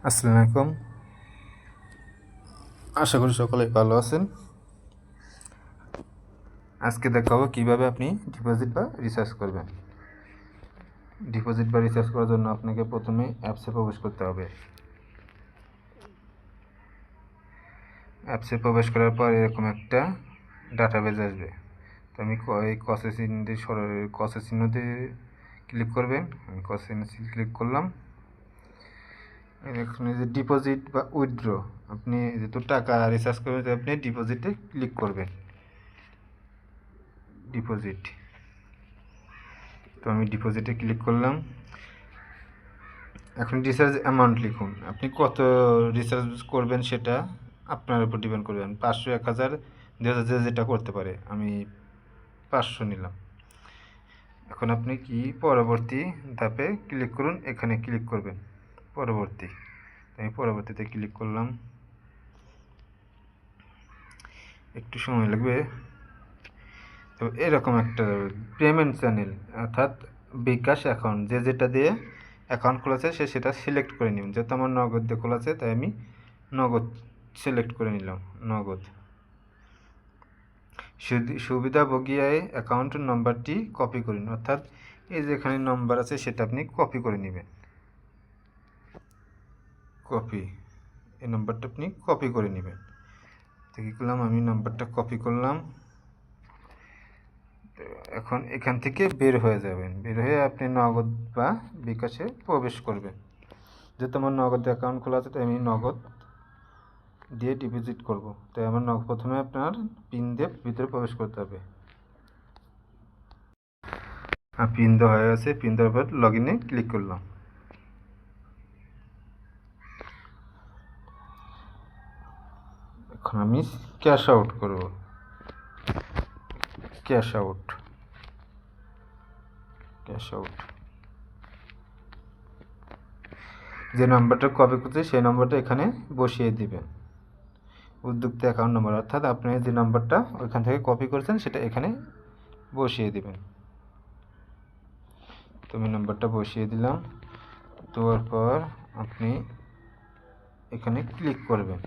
আসসালামু আলাইকুম। আশা করি সকলে ভালো আছেন। আজকে দেখাবো কিভাবে আপনি ডিপোজিট বা রিচার্জ করবেন। ডিপোজিট বা রিচার্জ করার জন্য আপনাকে প্রথমে অ্যাপসে প্রবেশ করতে হবে। অ্যাপসে প্রবেশ করার পর এরকম একটা ডাটাবেজ আসবে। তো আমি এই কসে চিহ্ন দিয়ে ক্লিক করবেন। আমি কসে চিহ্ন ক্লিক করলাম। এখানে যে ডিপোজিট বা উইথড্র, আপনি যেহেতু টাকা রিচার্জ করবেন আপনি ডিপোজিটে ক্লিক করবেন। ডিপোজিট, তো আমি ডিপোজিটে ক্লিক করলাম। এখন রিচার্জ অ্যামাউন্ট লিখুন। আপনি কত রিচার্জ করবেন সেটা আপনার উপর ডিপেন্ড করবেন। 500, 1000, 2000 যেটা করতে পারে। আমি 500 নিলাম। এখন আপনি কি পরবর্তী ধাপে ক্লিক করুন, এখানে ক্লিক করবেন পরবর্তী। আমি পরবর্তীতে ক্লিক করলাম। একটু সময় লাগবে। তো এরকম একটা পেমেন্ট চ্যানেল, অর্থাৎ বিকাশ অ্যাকাউন্ট, যেটা দিয়ে অ্যাকাউন্ট খোলাছে সেটা সিলেক্ট করে নেবেন। যেহেতু আমার নগদ দিয়ে খোলা আছে তাই আমি নগদ সিলেক্ট করে নিলাম। নগদ। সুবিধাভোগীর অ্যাকাউন্ট নম্বরটি কপি করুন, অর্থাৎ এই যে এখানে নম্বর আছে সেটা আপনি কপি করে নেবেন। কপি, এই নম্বরটা আপনি কপি করে নেবেন। তো কী করলাম, আমি নম্বরটা কপি করলাম। এখন এখান থেকে বের হয়ে যাবেন। বের হয়ে আপনি নগদ বা বিকাশে প্রবেশ করবেন। যেহেতু আমার নগদ অ্যাকাউন্ট খোলা আছে তাই আমি নগদ দিয়ে ডিপোজিট করব। তাই আমার প্রথমে আপনার পিন দিয়ে ভিতরে প্রবেশ করতে হবে। পিন দেওয়া হয়ে গেছে। পিন দেওয়ার পর লগ ইনে ক্লিক করলাম। এখন আমি ক্যাশ আউট করব। Cash out, cash out. যে নাম্বারটা কপি করছে সেই নাম্বারটা এখানে বসিয়ে দিবেন। উদ্যোক্তা অ্যাকাউন্ট নাম্বার, অর্থাৎ আপনি যে নাম্বারটা ওইখান থেকে কপি করেছেন সেটা এখানে বসিয়ে দিবেন। তো আমি নাম্বারটা বসিয়ে দিলাম। দেওয়ার পর আপনি এখানে ক্লিক করবেন।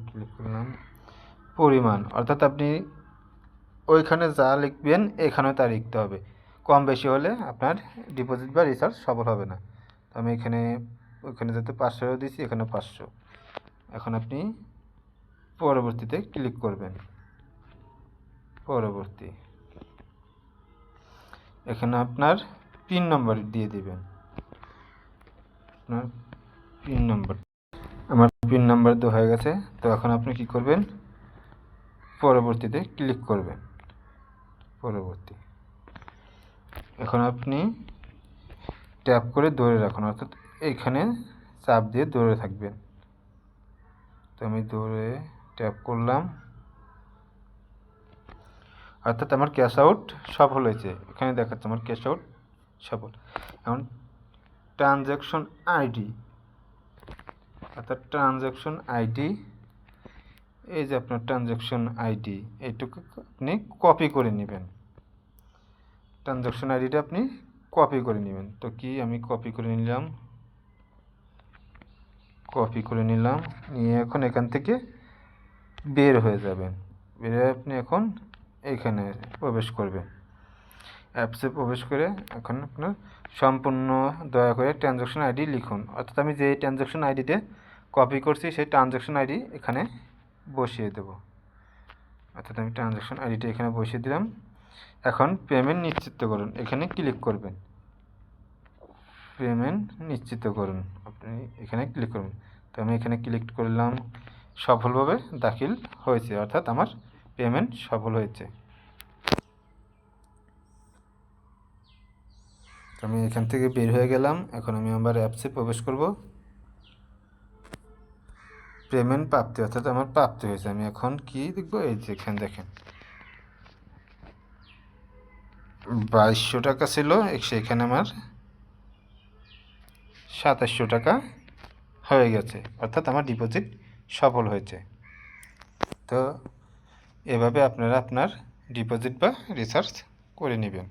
ক্লিক করলাম। পরিমাণ, অর্থাৎ আপনি ওইখানে যা লিখবেন এখানেও তা লিখতে হবে। কম বেশি হলে আপনার ডিপোজিট বা রিচার্জ সফল হবে না। তো আমি ওইখানে যেহেতু 500 দিয়েছি, এখানে 500। এখন আপনি পরবর্তীতে ক্লিক করবেন। পরবর্তী, এখানে আপনার পিন নম্বর দিয়ে দিবেন। আপনার পিন নম্বর, আমার পিন নাম্বার তো হয়ে গেছে। তো এখন আপনি কি করবেন, পরবর্তীতে ক্লিক করবেন। পরবর্তী, এখন আপনি ট্যাপ করে ধরে রাখুন, অর্থাৎ এইখানে চাপ দিয়ে ধরে থাকবেন। তো আমি ধরে ট্যাপ করলাম, অর্থাৎ আমার ক্যাশ আউট সফল হয়েছে। এখানে দেখাচ্ছে আমার ক্যাশ আউট সফল। এখন ট্রানজ্যাকশন আইডি, অর্থাৎ ট্রানজ্যাকশন আইডি, এই যে আপনার ট্রানজ্যাকশন আইডি, এইটুকু আপনি কপি করে নেবেন। ট্রানজ্যাকশন আইডিটা আপনি কপি করে নেবেন। তো কি আমি কপি করে নিলাম। কপি করে নিলাম, নিয়ে এখন এখান থেকে বের হয়ে যাবেন। বের হয়ে আপনি এখন এখানে প্রবেশ করবেন। অ্যাপসে প্রবেশ করে এখন আপনার সম্পূর্ণ দয়া করে ট্রানজ্যাকশন আইডি লিখুন, অর্থাৎ আমি যে ট্রানজ্যাকশন আইডিতে কপি করছি সেই ট্রানজ্যাকশন আইডি এখানে বসিয়ে দেব। অর্থাৎ আমি ট্রানজ্যাকশন আইডিটা এখানে বসিয়ে দিলাম। এখন পেমেন্ট নিশ্চিত করুন, এখানে ক্লিক করবেন। পেমেন্ট নিশ্চিত করুন, আপনি এখানে ক্লিক করুন। তো আমি এখানে ক্লিক করলাম। সফলভাবে দাখিল হয়েছে, অর্থাৎ আমার পেমেন্ট সফল হয়েছে। আমি এখান থেকে বের হয়ে গেলাম। এখন আমি আবার অ্যাপসে প্রবেশ করব। পেমেন্ট প্রাপ্তি, অর্থাৎ আমার প্রাপ্তি হয়েছে। আমি এখন কি দেখব, এই যে এখানে দেখেন 2200 টাকা ছিল, সেখানে আমার 2700 টাকা হয়ে গেছে, অর্থাৎ আমার ডিপোজিট সফল হয়েছে। তো এভাবে আপনারা আপনার ডিপোজিট বা রিচার্জ করে নেবেন।